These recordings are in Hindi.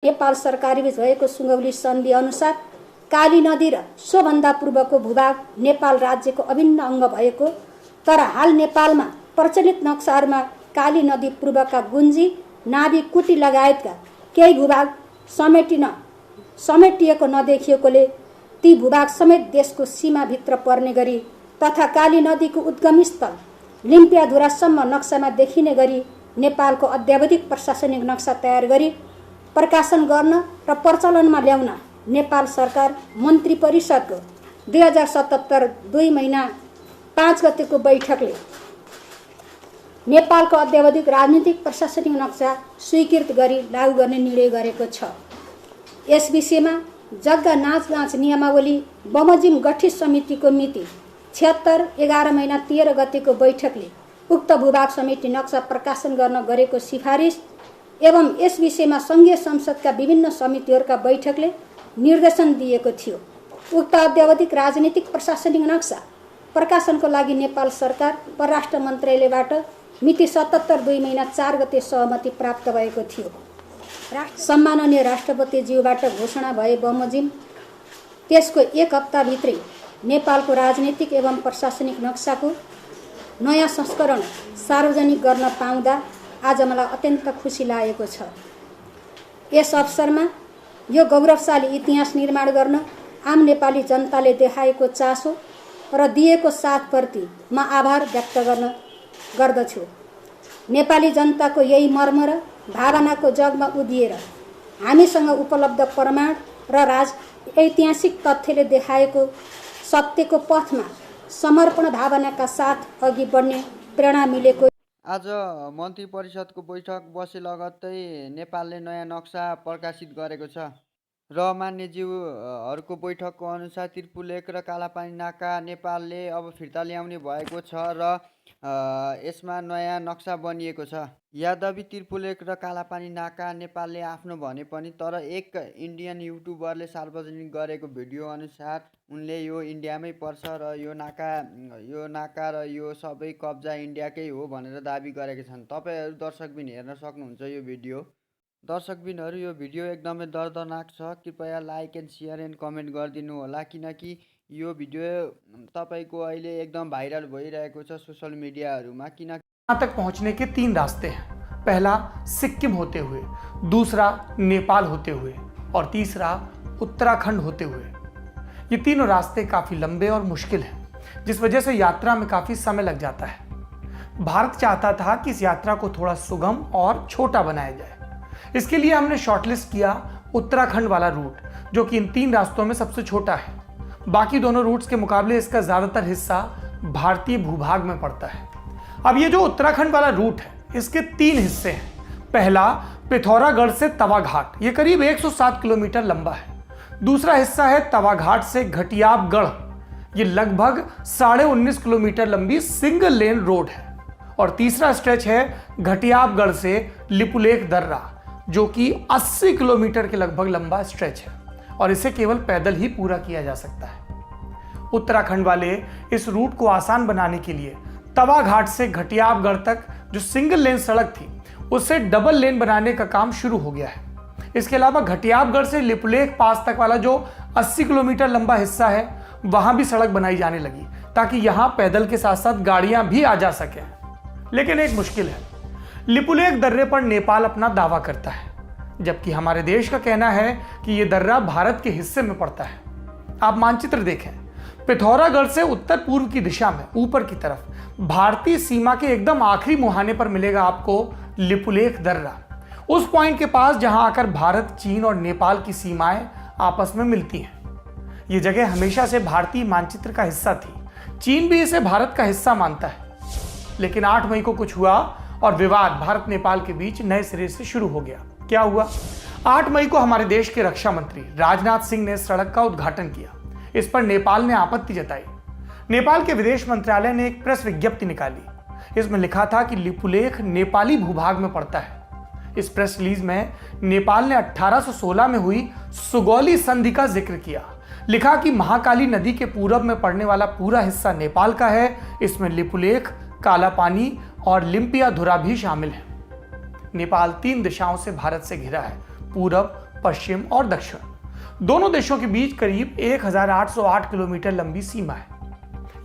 नेपाल सरकारबीच भएको सुगौली सन्धि अनुसार काली नदी र सोभन्दा पूर्वको भूभाग नेपाल राज्यको अभिन्न अङ्ग भएको, तर हाल नेपालमा प्रचलित नक्साहरूमा काली नदी पूर्वका गुन्जी, नाभी, कुटी लगायतका केही भूभाग समेटिएको नदेखिएकोले ती भूभाग समेत देशको सीमाभित्र पर्ने गरी तथा काली नदीको उद्गम स्थल लिम्पियाधुरासम्म नक्सामा देखिने गरी नेपालको अद्यावधिक प्रशासनिक नक्सा तयार गरी प्रकाशन गर्न र प्रचलनमा ल्याउन नेपाल सरकार मन्त्री परिषदको 2077 2 महिना 5 गतेको बैठकले नेपालको अद्यावधिक राजनीतिक प्रशासनिक नक्सा स्वीकृत गरी लागू गर्ने निर्णय गरेको छ। यस विषयमा जग्गा नाच नियमावली बमोजिम गठित समितिको मिति 76 11 महिना 13 गतेको बैठकले उक्त भूभाग समिति नक्सा प्रकाशन गर्न गरेको सिफारिस एवं यस विषयमा सङ्घीय संसदका विभिन्न समितिहरूका बैठकले निर्देशन दिएको थियो। उक्त अद्यावधिक राजनीतिक प्रशासनिक नक्सा प्रकाशनको लागि नेपाल सरकार परराष्ट्र मन्त्रालयबाट मिति 77 2 महिना 4 गते सहमति प्राप्त भएको थियो। सम्माननीय राष्ट्रपतिज्यूबाट घोषणा भए बमोजिम त्यसको 1 हप्ताभित्रै नेपालको राजनीतिक एवं प्रशासनिक नक्साको नयाँ संस्करण सार्वजनिक गर्न पाउँदा आज मलाई अत्यन्त खुसी लागेको छ। यस अवसरमा यो गौरवशाली इतिहास निर्माण गर्न आम नेपाली जनताले देखाएको चासो र दिएको साथप्रति म आभार व्यक्त गर्दछु। नेपाली जनताको यही मर्म र भावनाको जगमा उभिएर हामीसँग उपलब्ध प्रमाण र ऐतिहासिक तथ्यले देखाएको सत्यको पथमा समर्पण भावनाका साथ अघि बढ्ने प्रेरणा मिलेको। आज मन्त्री परिषदको बैठक बसे लगत्तै नेपालले नयाँ नक्सा प्रकाशित गरेको छ र मान्यज्यूहरूको बैठकको अनुसार त्रिपुलेक र कालापानी नाका नेपालले अब फिर्ता ल्याउने भएको छ र यसमा नयाँ नक्सा बनिएको छ। यद्यपि त्रिपुलेक र कालापानी नाका नेपालले आफ्नो भने पनि तर एक इन्डियन युट्युबरले सार्वजनिक गरेको भिडियो अनुसार उनले यो इन्डियामै पर्छ र यो नाका र यो सबै कब्जा इन्डियाकै हो भनेर दाबी गरेका छन्। तपाईँहरू दर्शकबिन हेर्न सक्नुहुन्छ यो भिडियो। दर्शकबिनहरू यो भिडियो एकदमै दर्दनाक छ। कृपया like and share end comment गरिदिनु होला, किनकि यो भिडियो तपाईँको अहिले एकदम भाइरल भइरहेको छ सोशल मिडियाहरूमा। किनकि यहाँ तक पहुँचने के 3 रास्ते हैं। पहला सिक्किम होते हुए, दूसरा नेपाल होते हुए और तीसरा उत्तराखंड होते हुए। ये तीनों रास्ते काफ़ी लंबे और मुश्किल हैं, जिस वजह से यात्रा में काफ़ी समय लग जाता है। भारत चाहता था कि इस यात्रा को थोड़ा सुगम और छोटा बनाया जाए। इसके लिए हमने शॉर्टलिस्ट किया उत्तराखंड वाला रूट, जो कि इन 3 रास्तों में सबसे छोटा है। बाकी दोनों रूट्स के मुकाबले इसका ज़्यादातर हिस्सा भारतीय भूभाग में पड़ता है। अब ये जो उत्तराखंड वाला रूट है, इसके 3 हिस्से हैं। पहला पिथौरागढ़ से तवाघाट, ये करीब 107 किलोमीटर लंबा है। दूसरा हिस्सा है तवाघाट से घटियाबगढ़, ये लगभग 19.5 किलोमीटर लंबी सिंगल लेन रोड है। और तीसरा स्ट्रेच है घटियाबगढ़ से लिपुलेख दर्रा, जो कि 80 किलोमीटर के लगभग लंबा स्ट्रेच है और इसे केवल पैदल ही पूरा किया जा सकता है। उत्तराखंड वाले इस रूट को आसान बनाने के लिए तवाघाट से घटियाबगढ़ तक जो सिंगल लेन सड़क थी, उसे डबल लेन बनाने का काम शुरू हो गया है। इसके अलावा घटियाबगढ़ से लिपुलेख पास तक वाला जो 80 किलोमीटर लंबा हिस्सा है, वहां भी सड़क बनाई जाने लगी, ताकि यहां पैदल के साथ साथ गाड़ियां भी आ जा सकें। लेकिन एक मुश्किल है, लिपुलेख दर्रे पर नेपाल अपना दावा करता है, जबकि हमारे देश का कहना है कि यह दर्रा भारत के हिस्से में पड़ता है। आप मानचित्र देखें, पिथौरागढ़ से उत्तर पूर्व की दिशा में ऊपर की तरफ भारतीय सीमा के एकदम आखिरी मुहाने पर मिलेगा आपको लिपुलेख दर्रा। उस पॉइंट के पास जहां आकर भारत, चीन और नेपाल की सीमाएं आपस में मिलती हैं। ये जगह हमेशा से भारतीय मानचित्र का हिस्सा थी। चीन भी इसे भारत का हिस्सा मानता है। लेकिन 8 मई को कुछ हुआ और विवाद भारत नेपाल के बीच नए सिरे से शुरू हो गया। क्या हुआ? 8 मई को हमारे देश के रक्षा मंत्री राजनाथ सिंह ने सड़क का उद्घाटन किया। इस पर नेपाल ने आपत्ति जताई। नेपाल के विदेश मंत्रालय ने एक प्रेस विज्ञप्ति निकाली। इसमें लिखा था कि लिपुलेख नेपाली भूभाग में पड़ता है। इस प्रेस रिलीज में नेपाल ने 1816 में हुई सुगौली संधि का जिक्र किया। लिखा कि महाकाली नदी के पूरब में पड़ने वाला पूरा हिस्सा नेपाल का है। इसमें लिपुलेख, कालापानी और लिम्पियाधुरा भी शामिल है। नेपाल 3 दिशाओं से भारत से घिरा है, पूरब, पश्चिम और दक्षिण। दोनों देशों के बीच करीब 1808 किलोमीटर लंबी सीमा है।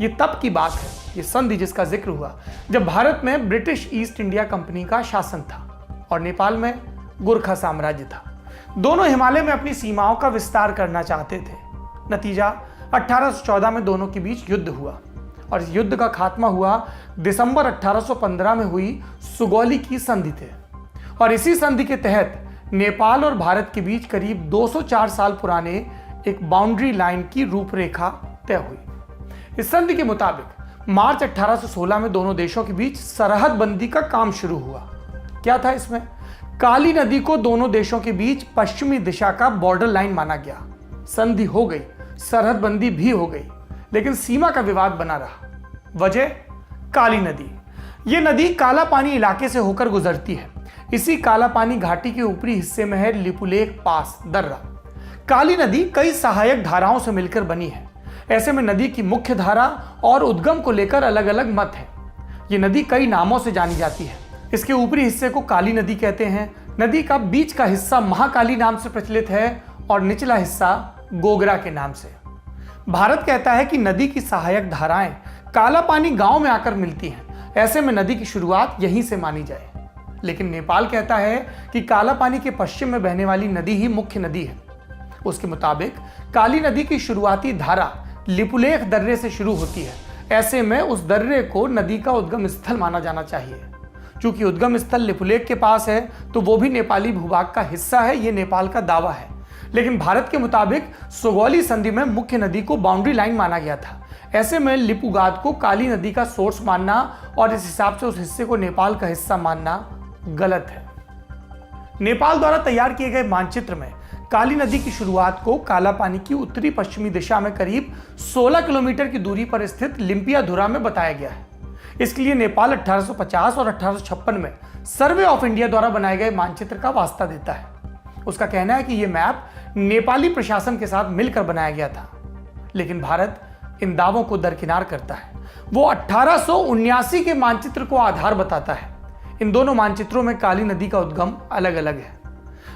ये तब की बात है, ये संधि जिसका जिक्र हुआ, जब भारत में ब्रिटिश ईस्ट इंडिया कंपनी का शासन था और नेपाल में गोरखा साम्राज्य था। दोनों हिमालय में अपनी सीमाओं का विस्तार करना चाहते थे। नतीजा 1814 में दोनों के बीच युद्ध हुआ और इस युद्ध का खात्मा हुआ दिसंबर 1815 में हुई सुगौली की संधि थे। और इसी संधि के तहत नेपाल और भारत के बीच करीब 204 साल पुराने एक बाउंड्री लाइन की रूपरेखा तय हुई। इस संधि के मुताबिक मार्च 1816 में दोनों देशों के बीच सरहद बंदी का काम शुरू हुआ। क्या था इसमें? काली नदी को दोनों देशों के बीच पश्चिमी दिशा का बॉर्डर लाइन माना गया। संधि हो गई, सरहद बंदी भी हो गई, लेकिन सीमा का विवाद बना रहा। वजह काली नदी। यह नदी काला पानी इलाके से होकर गुजरती है। इसी काला पानी घाटी के ऊपरी हिस्से में है लिपुलेख पास दर्रा। काली नदी कई सहायक धाराओं से मिलकर बनी है। ऐसे में नदी की मुख्य धारा और उद्गम को लेकर अलग अलग मत है। ये नदी कई नामों से जानी जाती है। इसके ऊपरी हिस्से को काली नदी कहते हैं। नदी का बीच का हिस्सा महाकाली नाम से प्रचलित है और निचला हिस्सा गोगरा के नाम से। भारत कहता है कि नदी की सहायक धाराएं काला पानी गांव में आकर मिलती हैं। ऐसे में नदी की शुरुआत यहीं से मानी जाए। लेकिन नेपाल कहता है कि काला पानी के पश्चिम में बहने वाली नदी ही मुख्य नदी है। उसके मुताबिक काली नदी की शुरुआती धारा लिपुलेख दर्रे से शुरू होती है। ऐसे में उस दर्रे को नदी का उद्गम स्थल माना जाना चाहिए। चूंकि उद्गम स्थल लिपुलेख के पास है तो वो भी नेपाली भूभाग का हिस्सा है, ये नेपाल का दावा है। लेकिन भारत के मुताबिक सुगौली संधि में मुख्य नदी को बाउंड्री लाइन माना गया था। ऐसे में लिपुगाद को काली नदी का सोर्स मानना और इस हिसाब से उस हिस्से को नेपाल का हिस्सा मानना गलत है। नेपाल द्वारा तैयार किए गए मानचित्र में काली नदी की शुरुआत को काला पानी की उत्तरी पश्चिमी दिशा में करीब 16 किलोमीटर की दूरी पर स्थित लिम्पियाधुरा में बताया गया है। इसके लिए नेपाल 1850 और 1856 में सर्वे ऑफ इंडिया द्वारा बनाए गए मानचित्र का वास्ता देता है। उसका कहना है कि यह मैप नेपाली प्रशासन के साथ मिलकर बनाया गया था। लेकिन भारत इन दावों को दरकिनार करता है। वो 1879 के मानचित्र को आधार बताता है। इन दोनों मानचित्रों में काली नदी का उद्गम अलग अलग है।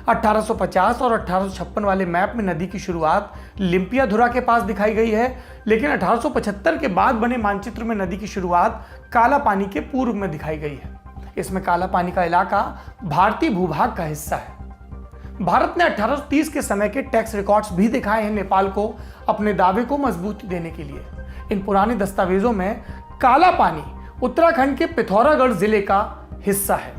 1850 और 1856 वाले मैप में नदी की शुरुआत लिम्पियाधुरा के पास दिखाई गई है, लेकिन 1875 के बाद बने मानचित्र में नदी की शुरुआत काला पानी के पूर्व में दिखाई गई है। इसमें काला पानी का इलाका भारतीय भूभाग का हिस्सा है। भारत ने 1830 के समय के टैक्स रिकॉर्ड्स भी दिखाए हैं नेपाल को अपने दावे को मजबूती देने के लिए। इन पुराने दस्तावेजों में काला पानी उत्तराखंड के पिथौरागढ़ जिले का हिस्सा है।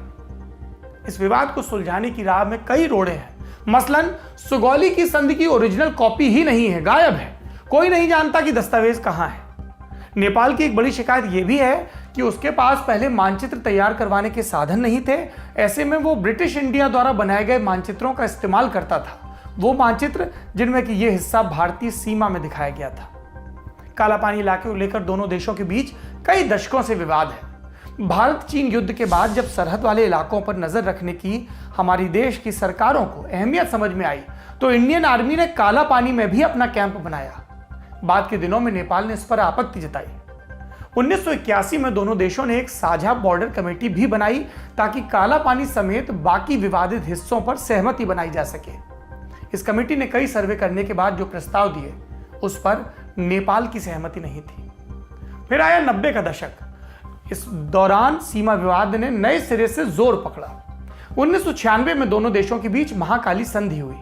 इस विवाद को सुलझाने की राह में कई रोड़े हैं। मसलन सुगौली की संधि की ओरिजिनल कॉपी ही नहीं है, गायब है। कोई नहीं जानता कि दस्तावेज कहां है। नेपाल की एक बड़ी शिकायत यह भी है कि उसके पास पहले मानचित्र तैयार करवाने के साधन नहीं थे। ऐसे में वो ब्रिटिश इंडिया द्वारा बनाए गए मानचित्रों का इस्तेमाल करता था, वो मानचित्र जिनमें कि यह हिस्सा भारतीय सीमा में दिखाया गया था। काला पानी इलाके को लेकर दोनों देशों के बीच कई दशकों से विवाद है। भारत चीन युद्ध के बाद जब सरहद वाले इलाकों पर नजर रखने की हमारी देश की सरकारों को अहमियत समझ में आई तो इंडियन आर्मी ने काला पानी में भी अपना कैंप बनाया। बाद के दिनों में नेपाल ने इस पर आपत्ति जताई। 1981 में दोनों देशों ने एक साझा बॉर्डर कमेटी भी बनाई ताकि काला पानी समेत बाकी विवादित हिस्सों पर सहमति बनाई जा सके। इस कमेटी ने कई सर्वे करने के बाद जो प्रस्ताव दिए उस पर नेपाल की सहमति नहीं थी। फिर आया 90 का दशक। इस दौरान सीमा विवाद ने नए सिरे से जोर पकड़ा। 1996 में दोनों देशों के बीच महाकाली संधि हुई।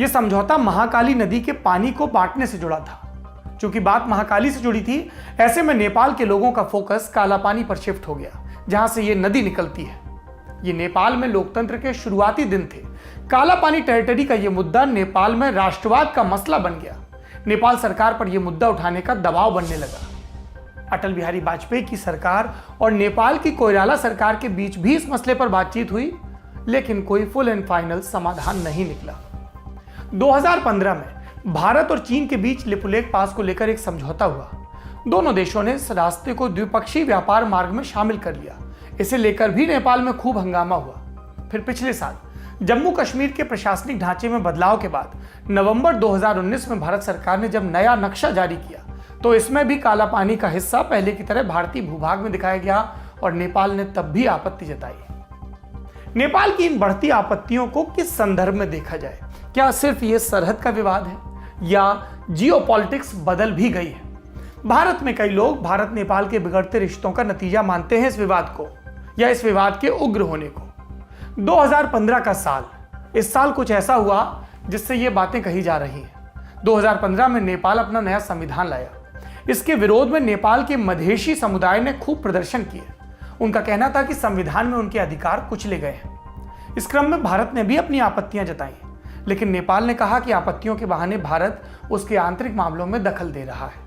यह समझौता महाकाली नदी के पानी को बांटने से जुड़ा था। चूंकि बात महाकाली से जुड़ी थी, ऐसे में नेपाल के लोगों का फोकस काला पानी पर शिफ्ट हो गया, जहां से यह नदी निकलती है। ये नेपाल में लोकतंत्र के शुरुआती दिन थे। काला पानी टेरिटरी का यह मुद्दा नेपाल में राष्ट्रवाद का मसला बन गया। नेपाल सरकार पर यह मुद्दा उठाने का दबाव बनने लगा। अटल बिहारी वाजपेयी की सरकार और नेपाल की कोइराला सरकार के बीच भी इस मसले पर बातचीत हुई, लेकिन कोई फुल एंड फाइनल समाधान नहीं निकला। 2015 में भारत और चीन के बीच लिपुलेख पास को लेकर एक समझौता हुआ। दोनों देशों ने इस रास्ते को द्विपक्षीय व्यापार मार्ग में शामिल कर लिया। इसे लेकर भी नेपाल में खूब हंगामा हुआ। फिर पिछले साल जम्मू कश्मीर के प्रशासनिक ढांचे में बदलाव के बाद नवंबर 2019 में भारत सरकार ने जब नया नक्शा जारी किया तो इसमें भी काला पानी का हिस्सा पहले की तरह भारतीय भूभाग में दिखाया गया और नेपाल ने तब भी आपत्ति जताई। नेपाल की इन बढ़ती आपत्तियों को किस संदर्भ में देखा जाए, क्या सिर्फ ये सरहद का विवाद है या जियोपॉलिटिक्स बदल भी गई है? भारत में कई लोग भारत नेपाल के बिगड़ते रिश्तों का नतीजा मानते हैं इस विवाद को या इस विवाद के उग्र होने को। 2015 का साल, इस साल कुछ ऐसा हुआ जिससे ये बातें कही जा रही हैं। 2015 में नेपाल अपना नया संविधान लाया। इसके विरोध में नेपाल के मधेशी समुदाय ने खूब प्रदर्शन किए। उनका कहना था कि संविधान में उनके अधिकार कुचले गए हैं। इस क्रम में भारत ने भी अपनी आपत्तियां जताई, लेकिन नेपाल ने कहा कि आपत्तियों के बहाने भारत उसके आंतरिक मामलों में दखल दे रहा है।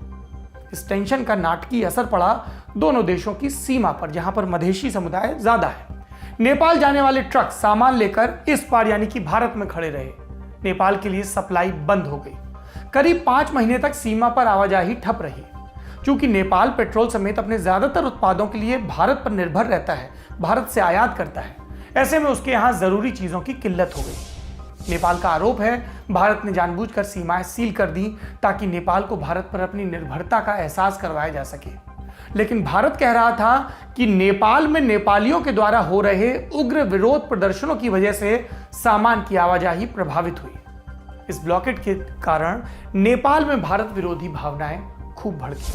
इस टेंशन का नाटकीय असर पड़ा दोनों देशों की सीमा पर, जहां पर मधेशी समुदाय ज्यादा है। नेपाल जाने वाले ट्रक सामान लेकर इस पार यानी कि भारत में खड़े रहे। नेपाल के लिए सप्लाई बंद हो गई। करीब 5 महीने तक सीमा पर आवाजाही ठप रही। क्योंकि नेपाल पेट्रोल समेत अपने ज्यादातर उत्पादों के लिए भारत पर निर्भर रहता है, भारत से आयात करता है, ऐसे में उसके यहां जरूरी चीजों की किल्लत हो गई। नेपाल का आरोप है भारत ने जानबूझकर सीमाएं सील कर दी ताकि नेपाल को भारत पर अपनी निर्भरता का एहसास करवाया जा सके। लेकिन भारत कह रहा था कि नेपाल में नेपालियों के द्वारा हो रहे उग्र विरोध प्रदर्शनों की वजह से सामान की आवाजाही प्रभावित हुई। इस ब्लॉकेट के कारण नेपाल में भारत विरोधी भावनाएं खूब भड़की।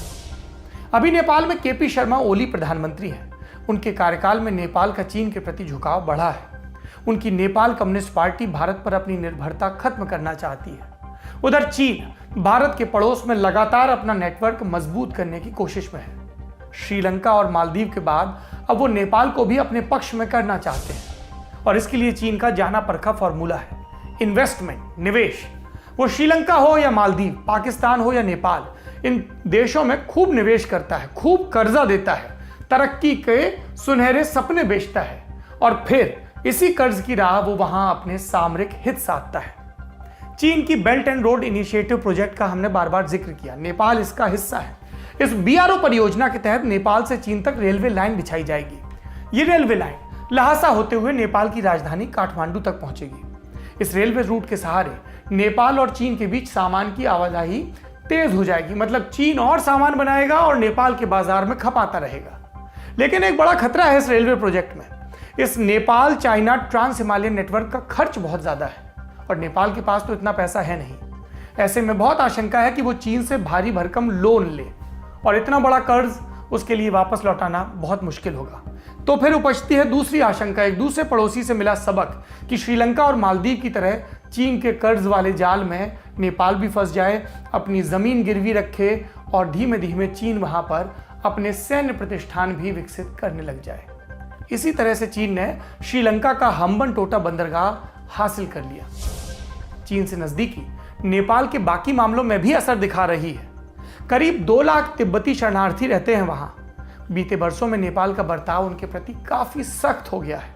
अभी नेपाल में केपी शर्मा ओली प्रधानमंत्री हैं। उनके कार्यकाल में नेपाल का चीन के प्रति झुकाव बढ़ा है। उनकी नेपाल कम्युनिस्ट पार्टी भारत पर अपनी निर्भरता खत्म करना चाहती है। उधर चीन भारत के पड़ोस में लगातार अपना नेटवर्क मजबूत करने की कोशिश में है। श्रीलंका और मालदीव के बाद अब वो नेपाल को भी अपने पक्ष में करना चाहते हैं और इसके लिए चीन का जाना परखा फॉर्मूला है इन्वेस्टमेंट, निवेश। वो श्रीलंका हो या मालदीव, पाकिस्तान हो या नेपाल, इन देशों में खूब निवेश करता है, खूब कर्जा देता है, तरक्की के सुनहरे सपने बेचता है और फिर इसी कर्ज की राह वो वहां अपने सामरिक हित साधता है। चीन की belt and road initiative project का हमने बार बार जिक्र किया। नेपाल इसका हिस्सा है। इस बीआरओ परियोजना के तहत नेपाल से चीन तक रेलवे लाइन बिछाई जाएगी। ये रेलवे लाइन लहासा होते हुए नेपाल की राजधानी काठमांडू तक पहुंचेगी। इस रेलवे रूट के सहारे नेपाल और चीन के बीच सामान की आवाजाही तेज हो जाएगी। मतलब चीन और सामान बनाएगा और नेपाल के बाजार में खपाता रहेगा। लेकिन एक बड़ा खतरा है इस रेलवे प्रोजेक्ट में। इस Nepal China trans Himalayan network का खर्च बहुत ज्यादा है और नेपाल के पास तो इतना पैसा है नहीं। ऐसे में बहुत आशंका है कि वो चीन से भारी भरकम लोन ले और इतना बड़ा कर्ज उसके लिए वापस लौटाना बहुत मुश्किल होगा। तो फिर उपजती है दूसरी आशंका, एक दूसरे पड़ोसी से मिला सबक कि श्रीलंका और मालदीव की तरह चीन के कर्ज वाले जाल में नेपाल भी फंस जाए, अपनी जमीन गिरवी रखे और धीमे धीमे चीन वहां पर अपने सैन्य प्रतिष्ठान भी विकसित करने लग जाए। इसी तरह से चीन ने श्रीलंका का हम्बनटोटा बंदरगाह हासिल कर लिया। चीन से नजदीकी नेपाल के बाकी मामलों में भी असर दिखा रही है। करीब 2 लाख तिब्बती शरणार्थी रहते हैं वहां। बीते वर्षों में नेपाल का बर्ताव उनके प्रति काफी सख्त हो गया है।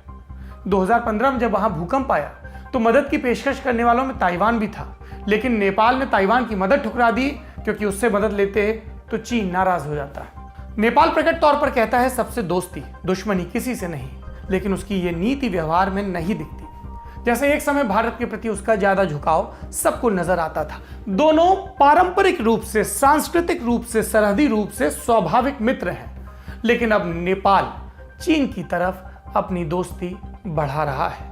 2015 में जब वहां भूकंप आया तो मदद की पेशकश करने वालों में ताइवान भी था, लेकिन नेपाल ने ताइवान की मदद ठुकरा दी क्योंकि उससे मदद लेते तो चीन नाराज हो जाता है। नेपाल प्रकट तौर पर कहता है सबसे दोस्ती, दुश्मनी किसी से नहीं, लेकिन उसकी ये नीति व्यवहार में नहीं दिखती। जैसे एक समय भारत के प्रति उसका ज्यादा झुकाव सबको नजर आता था। दोनों पारंपरिक रूप से, सांस्कृतिक रूप से, सरहदी रूप से स्वाभाविक मित्र हैं, लेकिन अब नेपाल चीन की तरफ अपनी दोस्ती बढ़ा रहा है।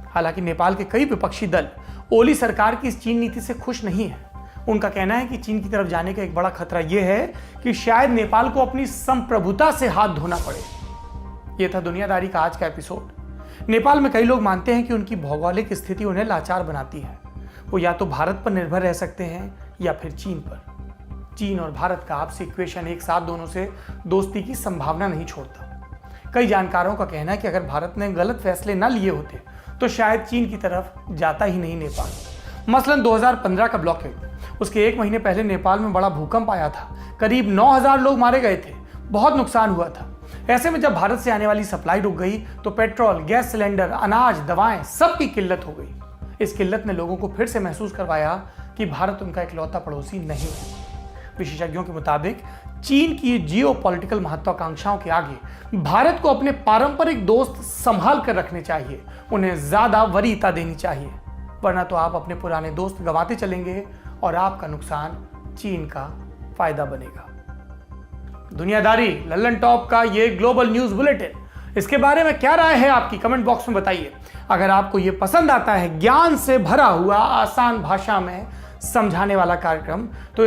हालांकि नेपाल के कई विपक्षी दल ओली सरकार की इस चीन नीति से खुश नहीं है। उनका कहना है कि चीन की तरफ जाने का एक बड़ा खतरा यह है कि शायद नेपाल को अपनी संप्रभुता से हाथ धोना पड़े। यह था दुनियादारी का आज का एपिसोड। नेपाल में कई लोग मानते हैं कि उनकी भौगोलिक स्थिति उन्हें लाचार बनाती है। वो या तो भारत पर निर्भर रह सकते हैं या फिर चीन पर। चीन और भारत का आपसी इक्वेशन एक साथ दोनों से दोस्ती की संभावना नहीं छोड़ता। कई जानकारों का कहना है कि अगर भारत ने गलत फैसले न लिए होते तो शायद चीन की तरफ जाता ही नहीं नेपाल। मसलन 2015 का ब्लॉकेड, उसके 1 महीने पहले नेपाल में बड़ा भूकंप आया था। करीब 9000 लोग मारे गए थे, बहुत नुकसान हुआ था। ऐसे में जब भारत से आने वाली सप्लाई रुक गई तो पेट्रोल, गैस सिलेंडर, अनाज, दवाएं सब की किल्लत हो गई। इस किल्लत ने लोगों को फिर से महसूस करवाया कि भारत उनका इकलौता पड़ोसी नहीं है। विशेषज्ञों के मुताबिक चीन की जियोपॉलिटिकल महत्वाकांक्षाओं के आगे भारत को अपने पारंपरिक दोस्त संभाल कर रखने चाहिए, उन्हें ज्यादा वरीयता देनी चाहिए, वरना तो आप अपने पुराने दोस्त गंवाते चलेंगे और आपका नुकसान चीन का फायदा बनेगा। दुनियादारी लल्लन टॉप का ये ग्लोबल न्यूज बुलेटिन इसके बारे में क्या राय है आपकी, कमेंट बॉक्स में बताइए। अगर आपको ये पसंद आता है ज्ञान से भरा हुआ आसान भाषा में समझाने वाला कार्यक्रम, तो